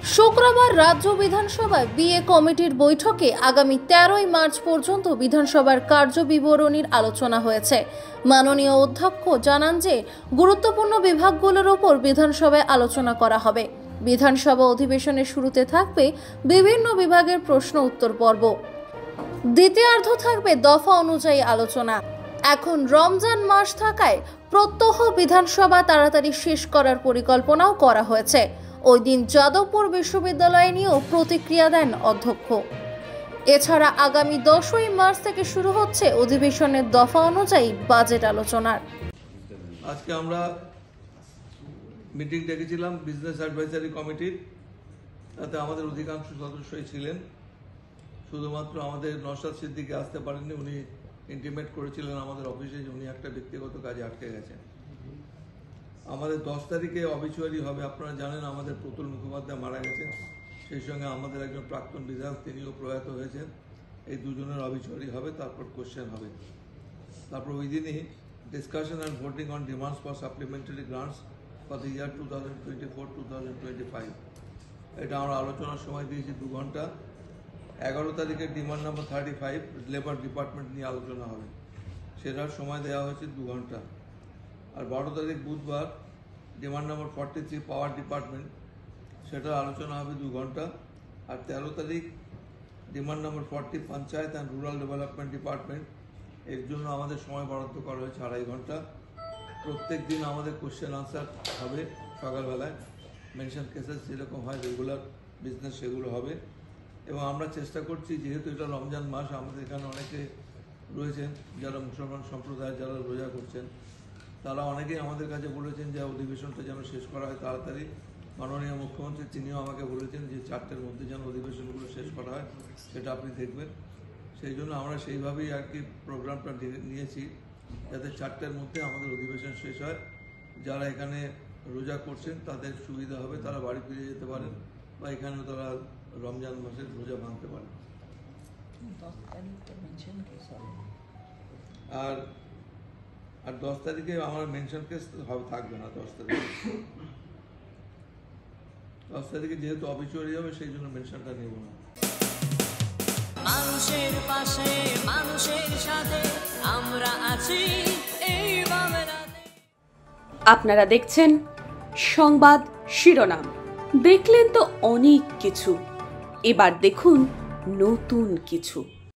শুক্রবার রাজ্য বিধানসভায় বিএ কমিটির বৈঠকে আগামী 13ই মার্চ পর্যন্ত বিধানসভার কার্যবিবরণীর আলোচনা হয়েছে। মাননীয় অধ্যক্ষ জানান যে গুরুত্বপূর্ণ বিভাগগুলোর উপর বিধানসভায় আলোচনা করা হবে। বিধানসভা অধিবেশনের শুরুতে থাকবে বিভিন্ন বিভাগের প্রশ্ন উত্তর পর্ব। দ্বিতীয়ার্ধ থাকবে দফা অনুযায়ী আলোচনা। এখন রমজান মাস থাকায় প্রত্যহ বিধানসভা তাড়াতাড়ি শেষ করার পরিকল্পনাও করা হয়েছে। ওই দিন যাদবপুর বিশ্ববিদ্যালয় নিয়েও প্রতিক্রিয়া দেন অধ্যক্ষ। এছাড়া আগামী 10ই মার্চ থেকে শুরু হচ্ছে অধিবেশনের দফা অনুযায়ী বাজেট আলোচনার। আজকে আমরা মিটিং ডেকেছিলাম বিজনেস অ্যাডভাইজারি কমিটির, তাতে আমাদের অধিকাংশ সদস্যই ছিলেন। শুধুমাত্র আমাদের নওশাদ সিদ্দিকী আসতে পারেননি। উনি ইন্টিমেট করেছিলেন আমাদের অফিসে যে উনি একটা ব্যক্তিগত কাজে আটকে গেছেন। আমাদের 10 তারিখে অবিচুয়ারি হবে। আপনারা জানেন আমাদের প্রতুল মুখোপাধ্যায় মারা গেছেন, সেই সঙ্গে আমাদের একজন প্রাক্তন বিধায়ক তিনিও প্রয়াত হয়েছেন। এই দুজনের অবিচুয়ারি হবে, তারপর কোশ্চেন হবে। তারপর ওই দিনই discussion and voting on demands for supplementary grants for the year 2024-2025। এটা আমরা আলোচনার সময় দিয়েছি 2 ঘন্টা। 11 তারিখে ডিমান্ড নাম্বার 35 লেবার ডিপার্টমেন্ট নিয়ে আলোচনা হবে, সেটার সময় দেওয়া হয়েছে 2 ঘন্টা। আর 12 তারিখ বুধবার ডিমান্ড নাম্বার 43 পাওয়ার ডিপার্টমেন্ট, সেটার আলোচনা হবে 2 ঘন্টা। আর 13 তারিখ demand number 40 panchayat and rural development department, এর জন্য আমাদের সময় বরাদ্দ করা হয়েছে 2.5 ঘন্টা। প্রত্যেক দিন আমাদের কোশ্চেন আনসার হবে সকালবেলায়। মেনশন কেসেস যেরকম হয় রেগুলার বিজনেস সেগুলো হবে। এবং আমরা চেষ্টা করছি, যেহেতু এটা রমজান মাস, আমাদের এখানে অনেকে রয়েছেন যারা মুসলমান সম্প্রদায়, যারা রোজা করছেন, তারা অনেকেই আমাদের কাছে বলেছেন যে অধিবেশনটা যেন শেষ করা হয় তাড়াতাড়ি। মাননীয় মুখ্যমন্ত্রী তিনিও আমাকে বলেছেন যে 4টের মধ্যে যেন অধিবেশনগুলো শেষ করা হয়, সেটা আপনি দেখবেন। সেই জন্য আমরা সেইভাবেই আর কি প্রোগ্রামটা নিয়েছি, যাতে 4টের মধ্যে আমাদের অধিবেশন শেষ হয়। যারা এখানে রোজা করছেন তাদের সুবিধা হবে, তারা বাড়ি ফিরে যেতে পারেন বা এখানেও তারা রমজান মাসের রোজা ভাঙতে পারেন। আর 10 তারিখে আমার মেনশন কেস থাকবে না। 10 তারিখে যেহেতু অবিচুয়ারি হবে, সেই জন্য মেনশনটা নেব না। মানুষের পাশে, মানুষের সাথে আমরা আছি এই বাংলাতে। আপনারা দেখছেন সংবাদ শিরোনাম। দেখলেন তো অনেক কিছু, এবার দেখুন নতুন কিছু।